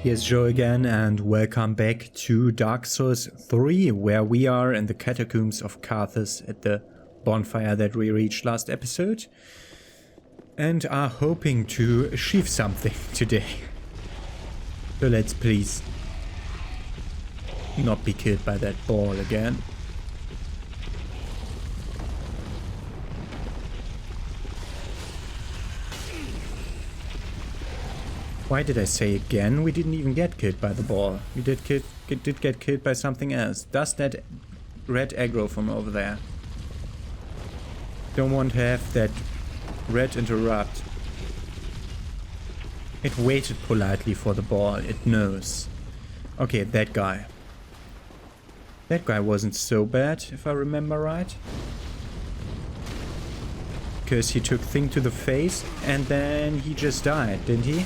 Here's Joe again, and welcome back to Dark Souls 3, where we are in the catacombs of Carthus at the bonfire that we reached last episode, and are hoping to achieve something today. So let's please not be killed by that ball again. Why did I say again? We didn't even get killed by the ball. We did get killed by something else. Does that red aggro from over there? Don't want to have that red interrupt. It waited politely for the ball. It knows. Okay, that guy. That guy wasn't so bad, if I remember right. Because he took thing to the face and then he just died, didn't he?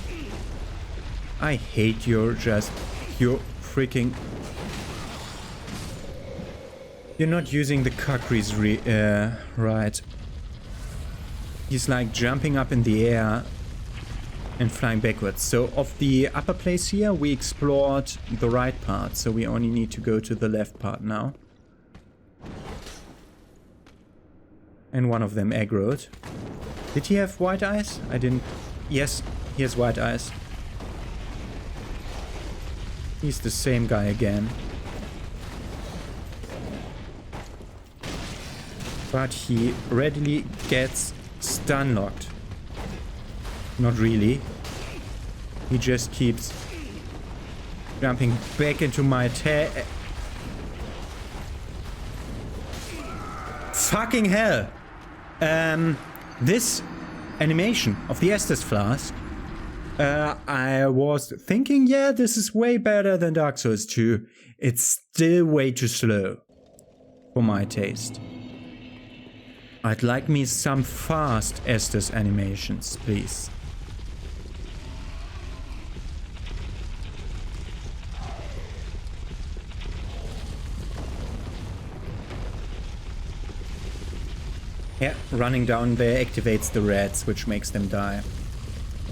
I hate your freaking... You're not using the cockeries right. He's like jumping up in the air and flying backwards. So of the upper place here, we explored the right part. So we only need to go to the left part now. And one of them aggroed. Did he have white eyes? I didn't... Yes, he has white eyes. He's the same guy again. But he readily gets stun locked. Not really. He just keeps jumping back into my attack. Fucking hell! This animation of the Estus flask, I was thinking, yeah, this is way better than Dark Souls 2. It's still way too slow for my taste. I'd like me some fast Estus animations, please. Yeah, running down there activates the reds, which makes them die.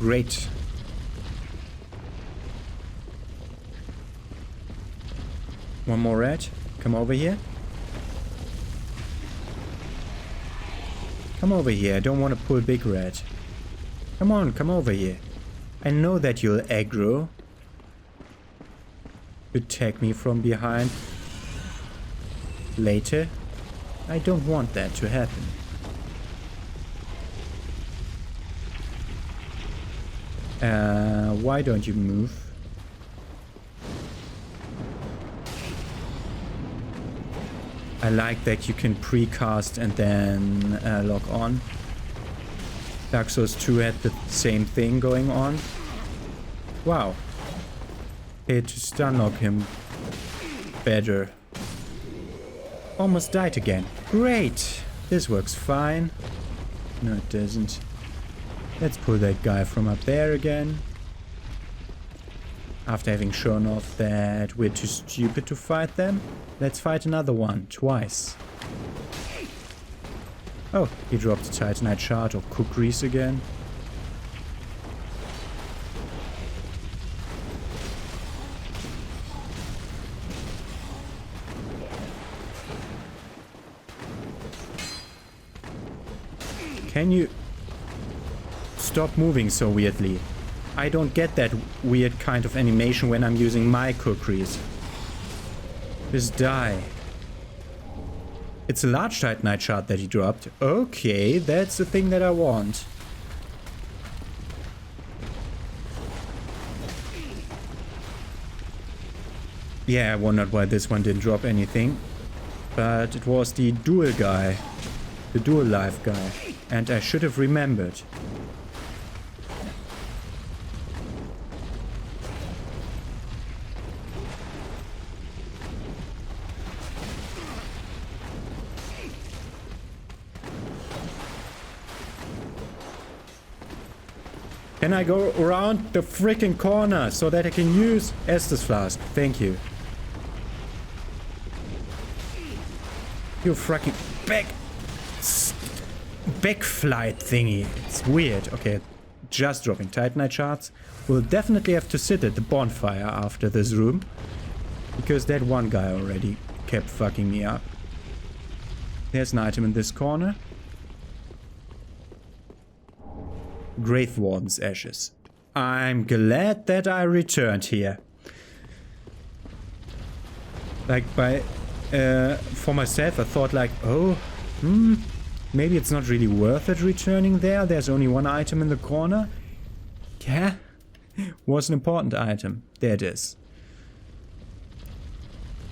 Great. One more red. Come over here. Come over here. I don't want to pull big red. Come on, come over here. I know that you'll aggro. Attack me from behind. Later. I don't want that to happen. Why don't you move? I like that you can precast and then lock on. Dark Souls 2 had the same thing going on. Wow. Had to stun lock him better. Almost died again. Great! This works fine. No, it doesn't. Let's pull that guy from up there again. After having shown off that we're too stupid to fight them, let's fight another one, twice. Oh, he dropped a Titanite shard or cookeries again. Can you stop moving so weirdly? I don't get that weird kind of animation when I'm using my cookeries. Just die. It's a large Titanite shard that he dropped. Okay, that's the thing that I want. Yeah, I wondered why this one didn't drop anything. But it was the dual guy. The dual life guy. And I should have remembered. Can I go around the freaking corner so that I can use Estus Flask? Thank you. You freaking backflight thingy. It's weird. Okay, just dropping Titanite shards. We'll definitely have to sit at the bonfire after this room, because that one guy already kept fucking me up. There's an item in this corner. Grave Warden's ashes. I'm glad that I returned here. Like for myself, I thought like, oh, maybe it's not really worth it returning there. There's only one item in the corner. Yeah, was an important item. There it is.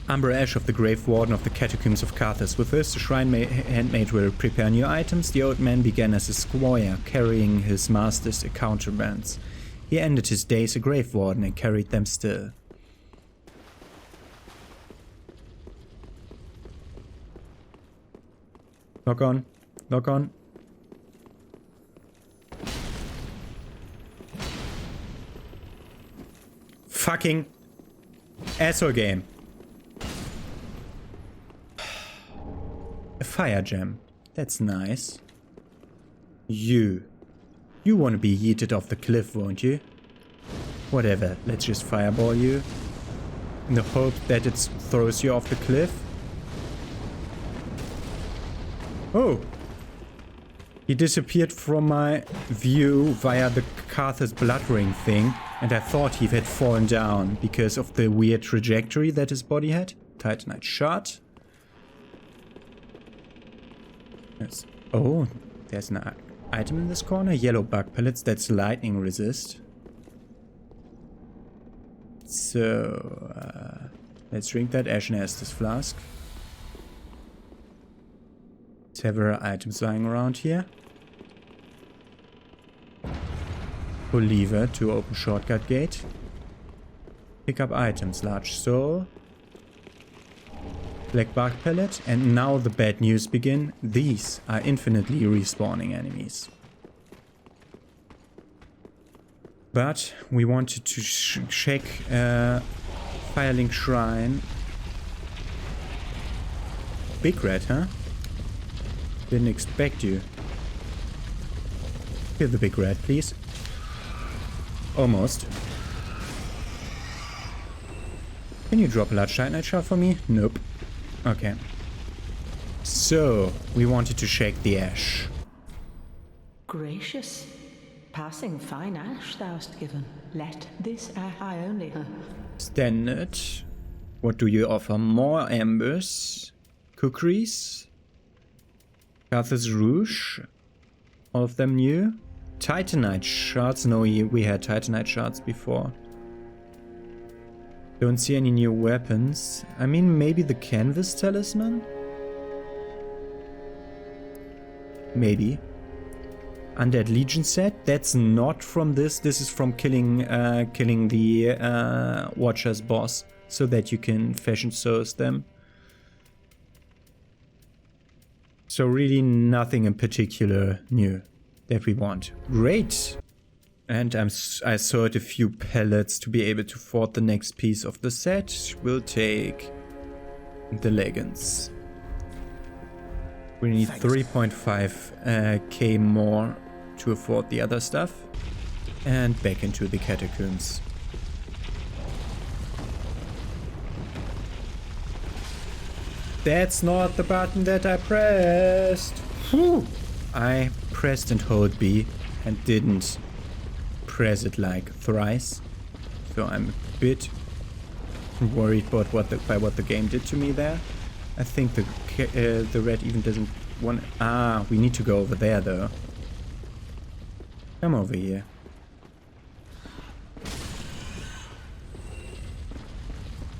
Umber Ash of the Grave Warden of the Catacombs of Carthus. With this, the shrine handmaid will prepare new items. The old man began as a squire, carrying his master's counterbands. He ended his days a Grave Warden and carried them still. Lock on. Lock on. Fucking asshole game. A fire gem. That's nice. You want to be yeeted off the cliff, won't you? Whatever, let's just fireball you. In the hope that it throws you off the cliff. Oh! He disappeared from my view via the Carthus blood ring thing, and I thought he had fallen down because of the weird trajectory that his body had. Titanite shot. Yes. Oh, there's an item in this corner. Yellow bug pellets. That's lightning resist. So, let's drink that Ashen Estus flask. Several items lying around here. Pull lever to open shortcut gate. Pick up items. Large soul. Black bark pellet. And now the bad news begin. These are infinitely respawning enemies. But we wanted to check Firelink Shrine. Big red, huh? Didn't expect you. Kill the big red, please. Almost. Can you drop a large Titanite shard for me? Nope. Okay. So, we wanted to shake the ash. Gracious. Passing fine ash thou'st given. Let this I only. Standard. What do you offer? More embers. Cookeries. Carthus Rouge. All of them new. Titanite shards. No, we had Titanite shards before. Don't see any new weapons. I mean, maybe the canvas talisman? Maybe. Undead Legion set. That's not from this. This is from killing the Watcher's boss, so that you can fashion source them. So really nothing in particular new that we want. Great! And I sort a few pellets to be able to afford the next piece of the set. We'll take the leggings. We need 3.5k more to afford the other stuff. And back into the catacombs. That's not the button that I pressed. Whew. I pressed and hold B and didn't press it like thrice. So I'm a bit worried about what the game did to me there. I think the red even doesn't want... Ah, we need to go over there though. Come over here.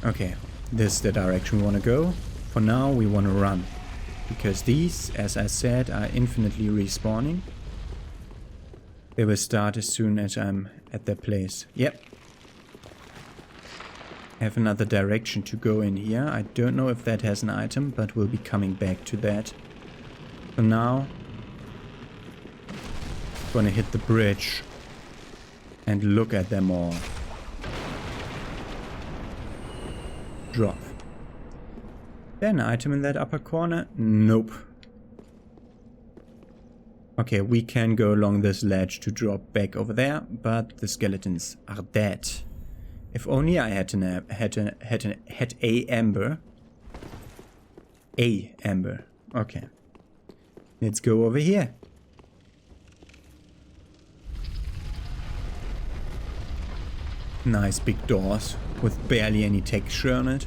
Okay, this is the direction we want to go. For now, we want to run. Because these, as I said, are infinitely respawning. They will start as soon as I'm at their place. Yep. I have another direction to go in here. I don't know if that has an item, but we'll be coming back to that. For now, I'm gonna hit the bridge and look at them all. Drop. There an item in that upper corner? Nope. Okay, we can go along this ledge to drop back over there, but the skeletons are dead. If only I had a ember. A ember. Okay. Let's go over here. Nice big doors with barely any texture on it.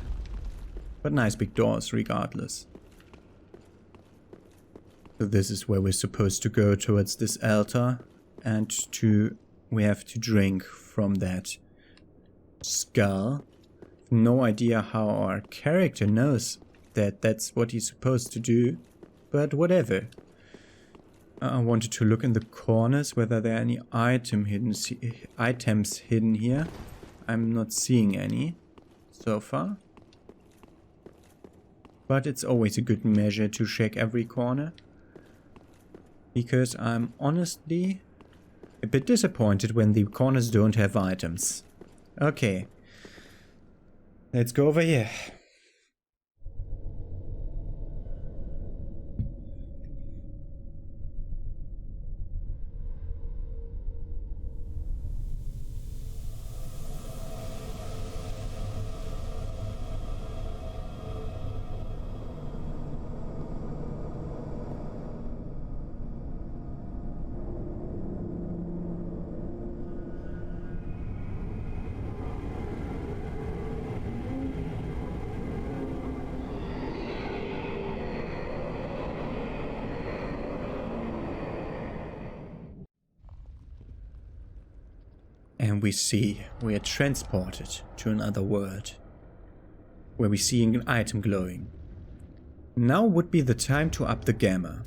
But nice big doors regardless. So this is where we're supposed to go, towards this altar, and we have to drink from that skull. No idea how our character knows that that's what he's supposed to do, but whatever. I wanted to look in the corners whether there are any items hidden here. I'm not seeing any so far. But it's always a good measure to check every corner. Because I'm honestly a bit disappointed when the corners don't have items. Okay. Let's go over here. And we are transported to another world, where we see an item glowing. Now would be the time to up the gamma.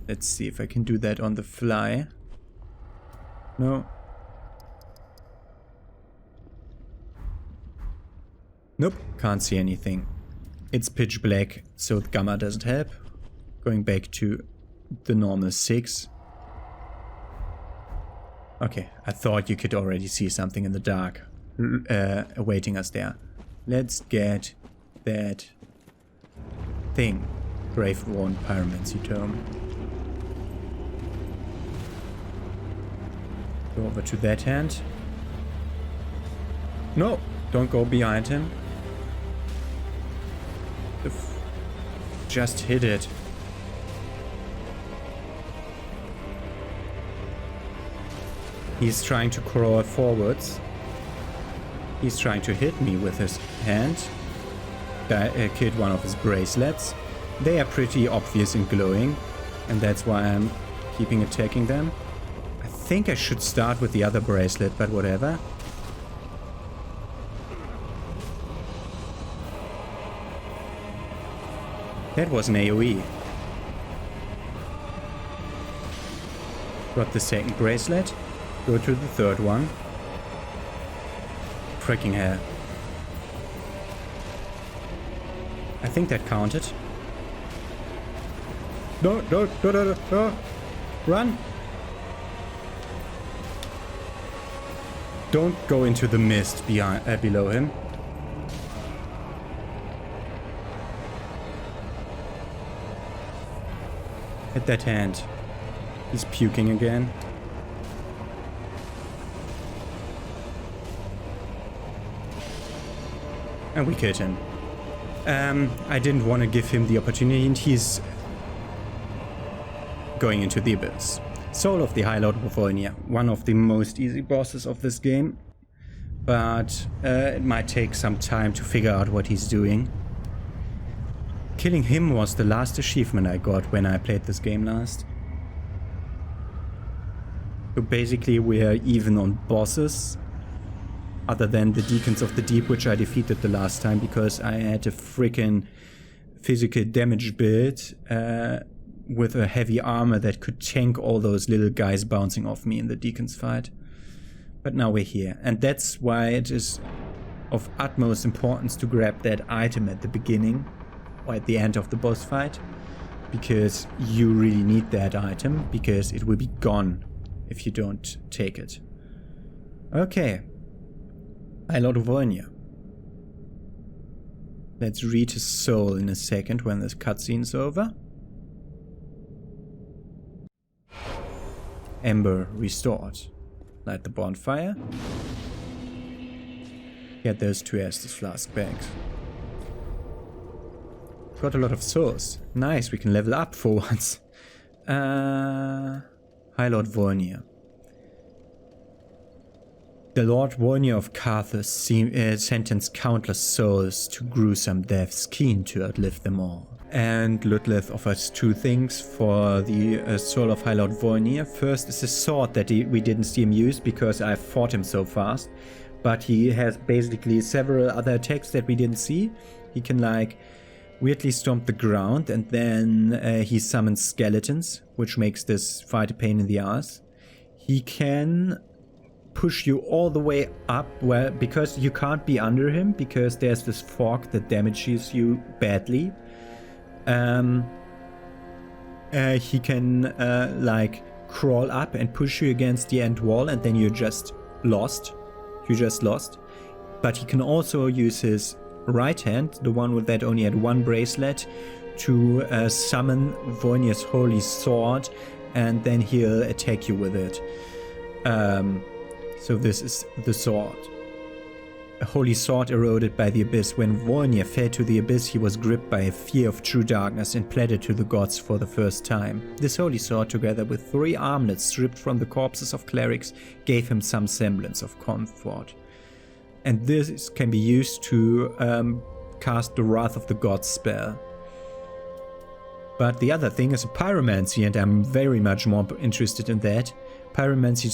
Let's see if I can do that on the fly. No. Nope, can't see anything. It's pitch black, so the gamma doesn't help. Going back to the normal 6. Okay, I thought you could already see something in the dark awaiting us there. Let's get that thing. Grave-worn pyromancy tome. Go over to that hand. No, don't go behind him. Just hit it. He's trying to crawl forwards. He's trying to hit me with his hand. Killed one of his bracelets. They are pretty obvious and glowing, and that's why I'm keeping attacking them. I think I should start with the other bracelet, but whatever. That was an AoE. Got the second bracelet. Go to the third one. Freaking hell. I think that counted. No. Run. Don't go into the mist below him. Hit that hand. He's puking again. And we killed him. I didn't want to give him the opportunity, and he's going into the abyss. Soul of the High Lord of Wolnir, one of the most easy bosses of this game, but it might take some time to figure out what he's doing. Killing him was the last achievement I got when I played this game last. So basically we are even on bosses. Other than the Deacons of the Deep, which I defeated the last time because I had a freaking physical damage build with a heavy armor that could tank all those little guys bouncing off me in the Deacons fight. But now we're here, and that's why it is of utmost importance to grab that item at the beginning or at the end of the boss fight, because you really need that item, because it will be gone if you don't take it. Okay. High Lord of Wolnir. Let's read his soul in a second when this cutscene's over. Ember restored. Light the bonfire. Get those 2 Estus flask bags. Got a lot of souls. Nice, we can level up for once. High Lord Wolnir. The Lord Wolnir of Carthus sentenced countless souls to gruesome deaths, keen to outlive them all. And Ludleth offers 2 things for the soul of High Lord Wolnir. First is a sword that we didn't see him use because I fought him so fast. But he has basically several other attacks that we didn't see. He can like weirdly stomp the ground and then he summons skeletons, which makes this fight a pain in the ass. He can push you all the way up, well, because you can't be under him because there's this fog that damages you badly. He can like crawl up and push you against the end wall and then you're just lost. But he can also use his right hand, the one with that only had 1 bracelet, to summon Wolnir's holy sword and then he'll attack you with it. So this is the sword. A holy sword eroded by the abyss. When Wolnir fell to the abyss, he was gripped by a fear of true darkness and pleaded to the gods for the first time. This holy sword, together with 3 armlets stripped from the corpses of clerics, gave him some semblance of comfort. And this can be used to cast the Wrath of the Gods spell. But the other thing is a pyromancy, and I'm very much more interested in that. Pyromancy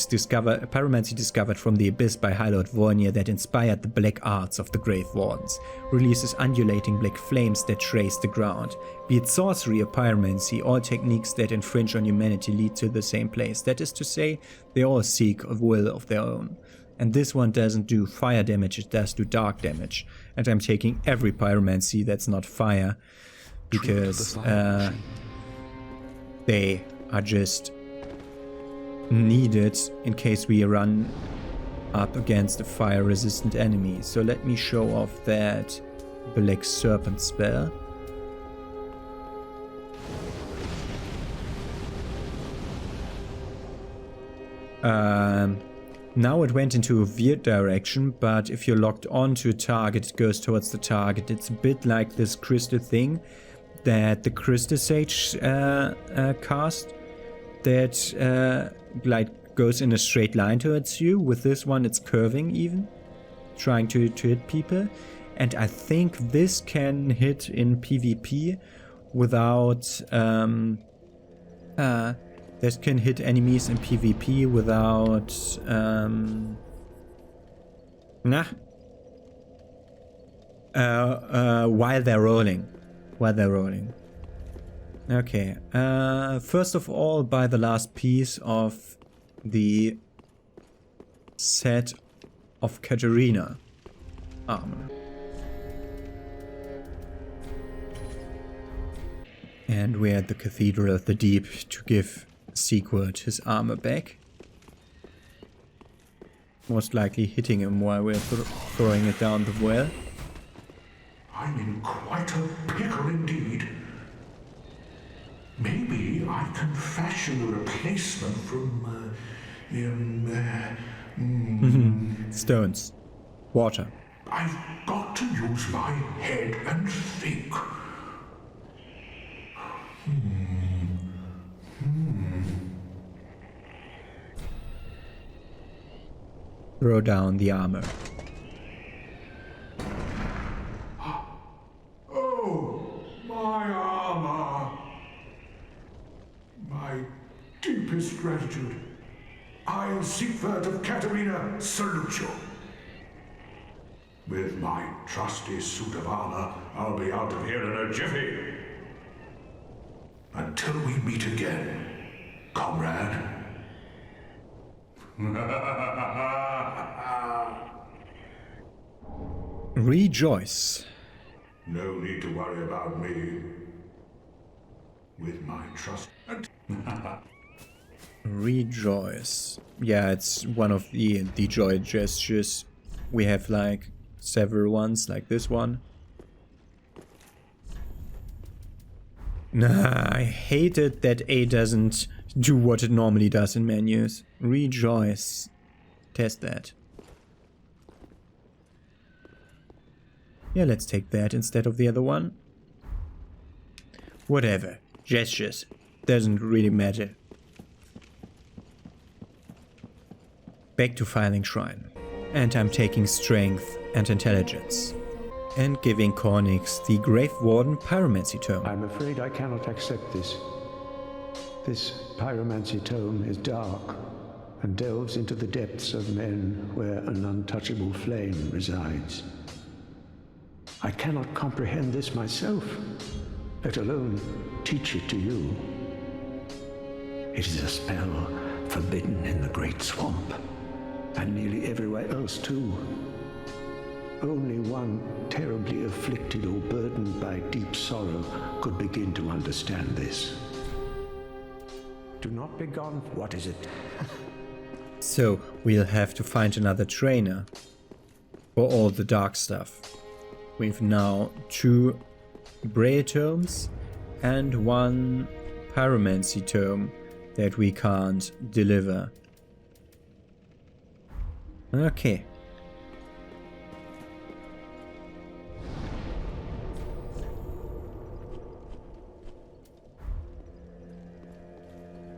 discovered from the abyss by High Lord Wolnir that inspired the black arts of the Grave Wardens, releases undulating black flames that trace the ground. Be it sorcery or pyromancy, all techniques that infringe on humanity lead to the same place. That is to say, they all seek a will of their own. And this one doesn't do fire damage, it does do dark damage. And I'm taking every pyromancy that's not fire, because they are just needed in case we run up against a fire-resistant enemy. So let me show off that Black Serpent spell. Now it went into a weird direction, but if you're locked onto a target, it goes towards the target. It's a bit like this crystal thing that the Crystal Sage cast, that like goes in a straight line towards you. With this one, it's curving even, trying to hit people. And I think this can hit in PvP without this can hit enemies in PvP without while they're rolling. Okay. First of all, buy the last piece of the set of Katarina armor. And we're at the Cathedral of the Deep to give Sigurd his armor back. Most likely hitting him while we're throwing it down the well. I'm in quite a pickle indeed. Maybe I can fashion a replacement from Stones. Water. I've got to use my head and think. Throw down the armor. Oh, my armor. My deepest gratitude. I'll Siegfried of Katarina salute you. With my trusty suit of armor, I'll be out of here in a jiffy. Until we meet again, comrade. Rejoice. No need to worry about me. With my trust. Rejoice. Yeah, it's one of the joy gestures. We have like several ones, like this one. Nah, I hate it that A doesn't do what it normally does in menus. Rejoice. Test that. Yeah, let's take that instead of the other one. Whatever. Gestures. Doesn't really matter. Back to Filing Shrine. And I'm taking Strength and Intelligence. And giving Cornix the Grave Warden Pyromancy Tome. I'm afraid I cannot accept this. This pyromancy tome is dark and delves into the depths of men where an untouchable flame resides. I cannot comprehend this myself, let alone teach it to you. It is a spell forbidden in the Great Swamp, and nearly everywhere else too. Only one terribly afflicted or burdened by deep sorrow could begin to understand this. Do not be gone. What is it? So, we'll have to find another trainer for all the dark stuff. We've now 2 Braille tomes and 1 Pyromancy tome that we can't deliver. Okay.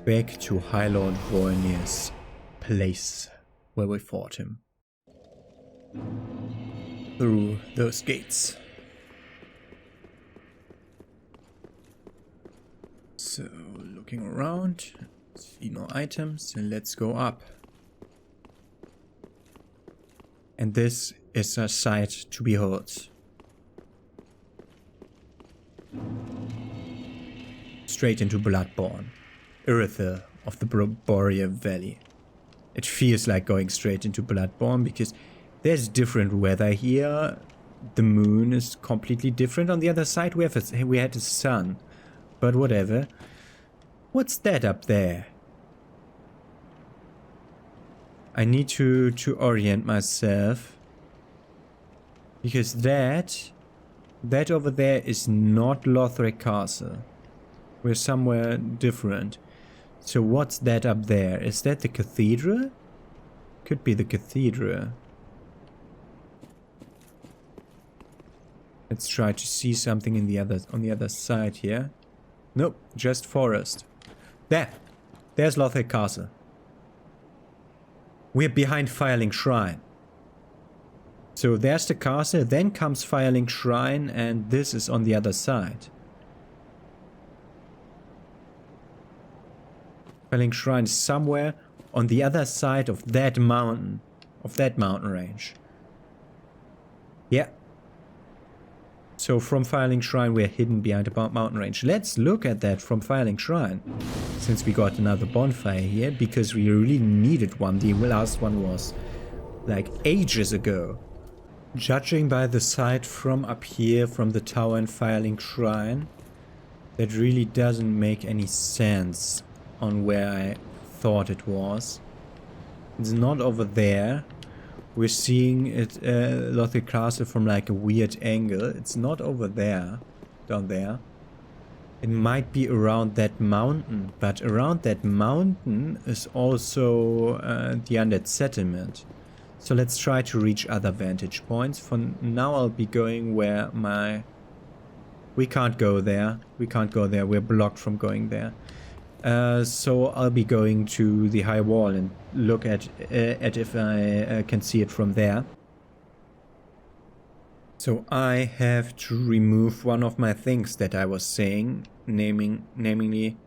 Back to High Lord Wolnir's place where we fought him. Through those gates. So, looking around, see no items, and let's go up. And this is a sight to behold. Straight into Bloodborne, Irithyll of the Boreal Valley. It feels like going straight into Bloodborne because there's different weather here. The moon is completely different. On the other side we had the sun. But whatever. What's that up there? I need to orient myself. Because that over there is not Lothric Castle. We're somewhere different. So what's that up there? Is that the cathedral? Could be the cathedral. Let's try to see something on the other side here. Nope, just forest. There's Lothric Castle. We're behind Firelink Shrine. So there's the castle, then comes Firelink Shrine, and this is on the other side. Firelink Shrine is somewhere on the other side of that mountain range. Yeah. So from Firelink Shrine we're hidden behind a mountain range. Let's look at that from Firelink Shrine. Since we got another bonfire here, because we really needed one. The last one was like ages ago. Judging by the sight from up here, from the tower in Firelink Shrine, that really doesn't make any sense on where I thought it was. It's not over there. We're seeing it, Lothric Castle from like a weird angle. It's not over there, down there. It might be around that mountain, but around that mountain is also the undead settlement. So let's try to reach other vantage points. For now I'll be going where my... We can't go there. We can't go there. We're blocked from going there. So I'll be going to the high wall and look at if I can see it from there. So I have to remove one of my things that I was saying, namely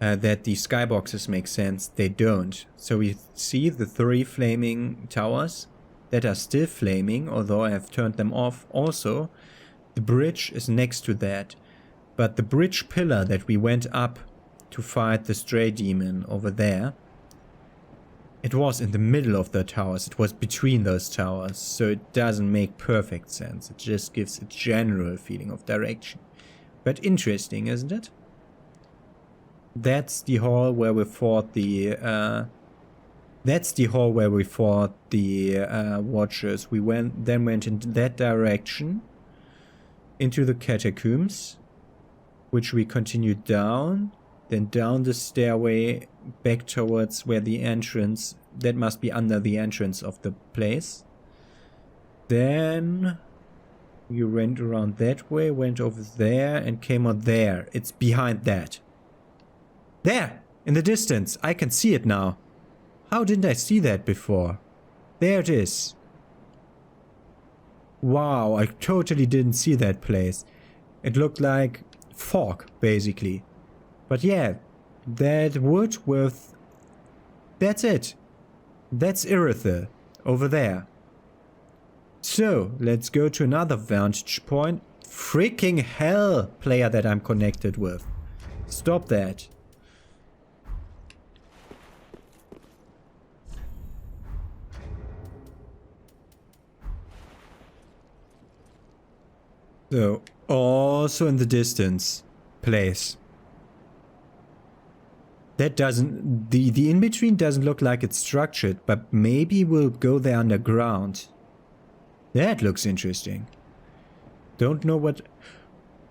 that the skyboxes make sense. They don't. So we see the 3 flaming towers that are still flaming, although I have turned them off. Also, the bridge is next to that, but the bridge pillar that we went up to fight the stray demon over there, it was in the middle of the towers. It was between those towers, so it doesn't make perfect sense. It just gives a general feeling of direction. But interesting, isn't it? That's the hall where we fought the Watchers. We went into that direction, into the catacombs, which we continued down. Then down the stairway back towards where the entrance, that must be under the entrance of the place. Then you went around that way, went over there and came out there. It's behind that. There! In the distance. I can see it now. How didn't I see that before? There it is. Wow, I totally didn't see that place. It looked like fog, basically. But yeah, that wood with... That's it. That's Irithyll, over there. So, let's go to another vantage point. Freaking hell, player that I'm connected with. Stop that. So, also in the distance, place. That doesn't... The in-between doesn't look like it's structured, but maybe we'll go there underground. That looks interesting. Don't know what...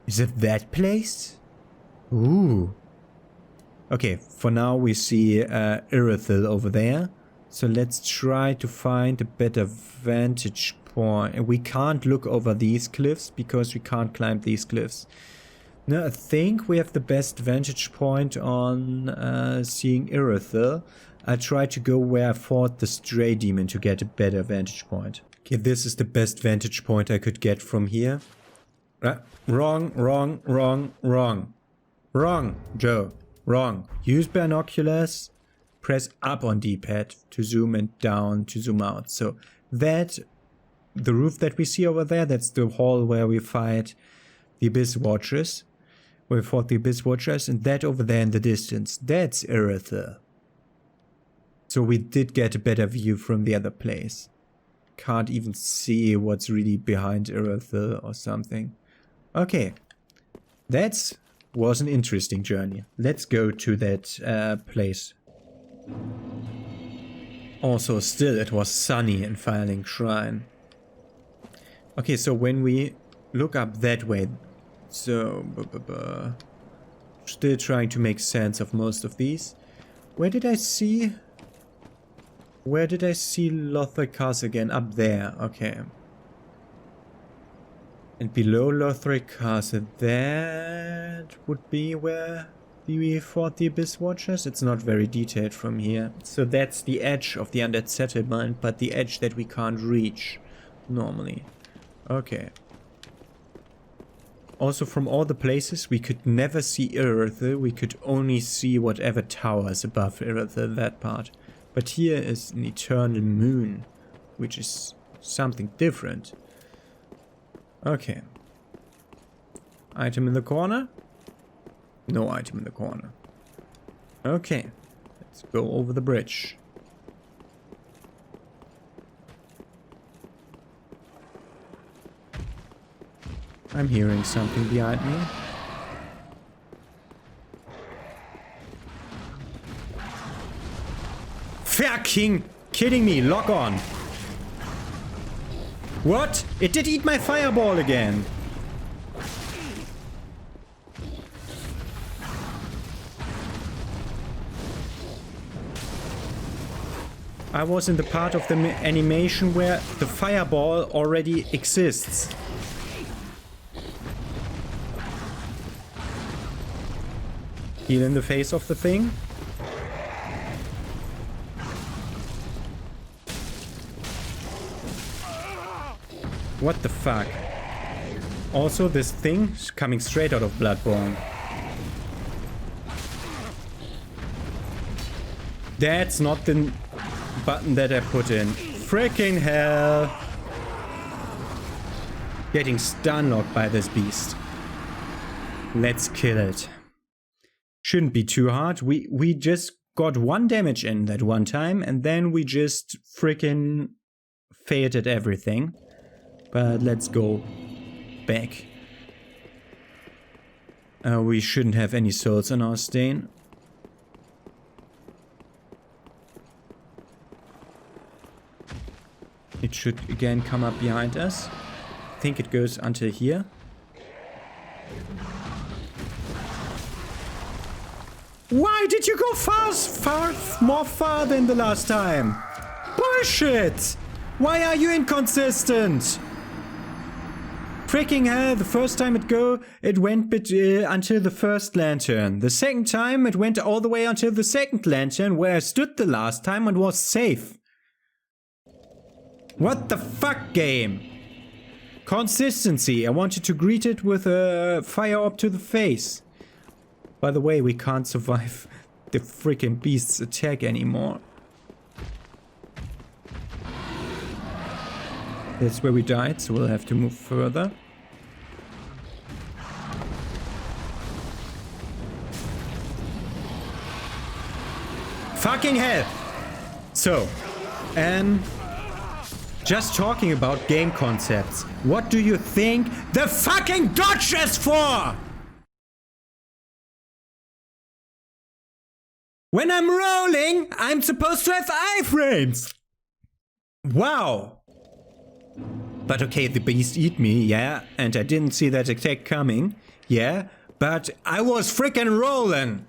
Is it that place? Ooh. Okay, for now we see Irithyll over there. So let's try to find a better vantage point. We can't look over these cliffs because we can't climb these cliffs. Now I think we have the best vantage point on seeing Irithyll. I try to go where I fought the stray demon to get a better vantage point. Okay, this is the best vantage point I could get from here. Wrong, wrong, wrong, wrong. Wrong, Joe. Wrong. Use binoculars. Press up on D-pad to zoom and down to zoom out. So that, the roof that we see over there, that's the hall where we fight the Abyss Watchers. Where we fought the Abyss Watchers. And that over there in the distance, that's Irithyll. So we did get a better view from the other place. Can't even see what's really behind Irithyll or something. Okay. That was an interesting journey. Let's go to that place. Also, still it was sunny in Firelink Shrine. Okay, so when we look up that way, so still trying to make sense of most of these. Where did I see Lothric Castle again? Up there, okay. And below Lothric Castle, that would be where we fought the Abyss Watchers. It's not very detailed from here. So that's the edge of the undead settlement, but the edge that we can't reach normally. Okay. Also, from all the places, we could never see Irithyll. We could only see whatever towers above Irithyll, that part. But here is an eternal moon, which is something different. Okay. Item in the corner? No item in the corner. Okay. Let's go over the bridge. I'm hearing something behind me. Fucking kidding me, lock on. What? It did eat my fireball again. I was in the part of the animation where the fireball already exists. Heal in the face of the thing. What the fuck? Also, this thing is coming straight out of Bloodborne. That's not the button that I put in. Freaking hell! Getting stun-locked by this beast. Let's kill it. Shouldn't be too hard. We just got 1 damage in that one time, and then we just freaking failed at everything. But let's go back. We shouldn't have any souls on our stain. It should again come up behind us. I think it goes until here. Why did you go more far than the last time? Bullshit! Why are you inconsistent? Freaking hell, the first time it went until the first lantern. The second time it went all the way until the second lantern where I stood the last time and was safe. What the fuck, game? Consistency. I wanted to greet it with a fire up to the face. By the way, we can't survive the freaking beast's attack anymore. That's where we died, so we'll have to move further. Fucking hell! So, just talking about game concepts. What do you think the fucking dodge is for? When I'm rolling, I'm supposed to have iframes. Wow. But okay, the beast eat me, yeah, and I didn't see that attack coming, yeah, but I was freaking rolling.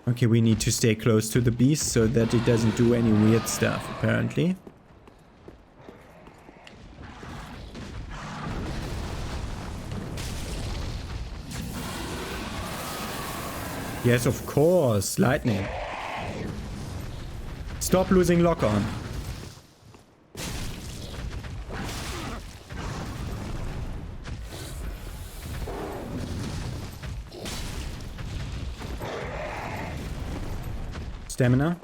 Okay, we need to stay close to the beast so that it doesn't do any weird stuff, apparently. Yes, of course, lightning. Stop losing lock on. Stamina.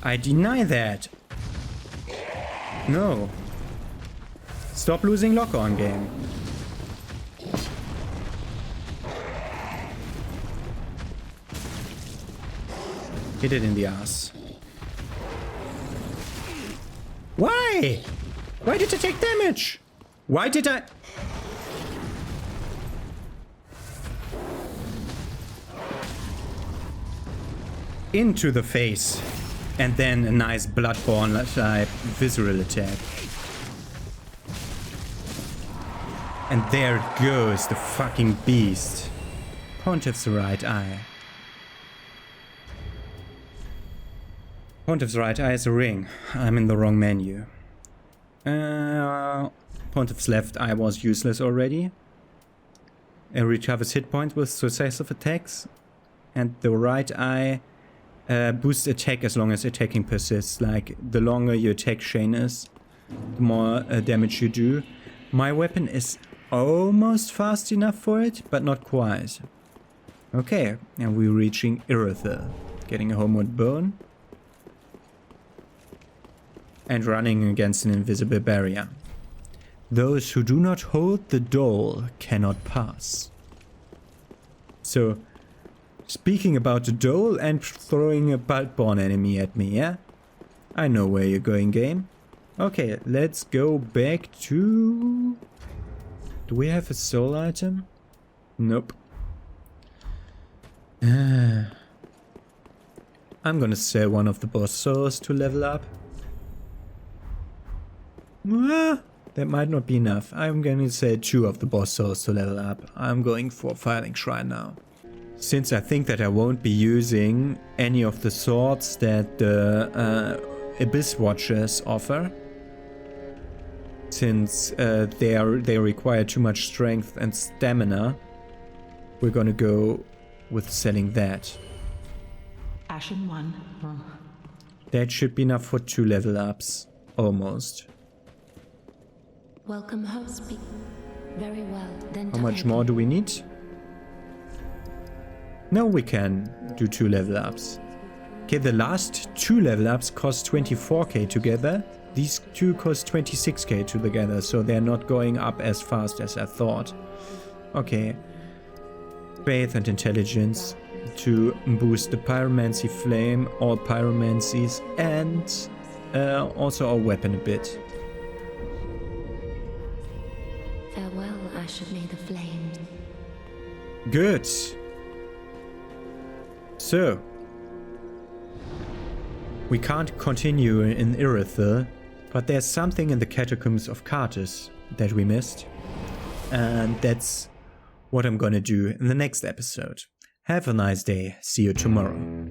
I deny that. No. Stop losing lock on, game. Hit it in the ass. Why? Why did I take damage? Why did I... Into the face. And then a nice bloodborne type visceral attack. And there it goes, the fucking beast. Pontiff's right eye. Pontiff's right eye is a ring. I'm in the wrong menu. Pontiff's left eye was useless already. It recovers hit points with successive attacks. And the right eye boosts attack as long as attacking persists. Like, the longer your attack chain is, the more damage you do. My weapon is almost fast enough for it, but not quite. Okay, and we're reaching Irithyll. Getting a homeward bone. And running against an invisible barrier. Those who do not hold the dole cannot pass. So, speaking about the dole and throwing a bloodborne enemy at me, yeah? I know where you're going, game. Okay, let's go back to... Do we have a soul item? Nope. I'm gonna sell one of the boss souls to level up. That might not be enough. I'm gonna sell 2 of the boss souls to level up. I'm going for Filing Shrine now. Since I think that I won't be using any of the swords that the Abyss Watchers offer, since they require too much strength and stamina, we're gonna go with selling that. Ashen one. Oh. That should be enough for 2 level ups, almost. Welcome host. Very well. Then how much more do we need? No, we can do 2 level ups. Okay, the last 2 level ups cost 24k together. These 2 cost 26k together, so they're not going up as fast as I thought. Okay. Faith and intelligence to boost the pyromancy flame, all pyromancies, and also our weapon a bit. Farewell, Ashen the Flames. Good. So, we can't continue in Irithyll But there's something in the catacombs of Carthus that we missed. And that's what I'm gonna do in the next episode. Have a nice day. See you tomorrow.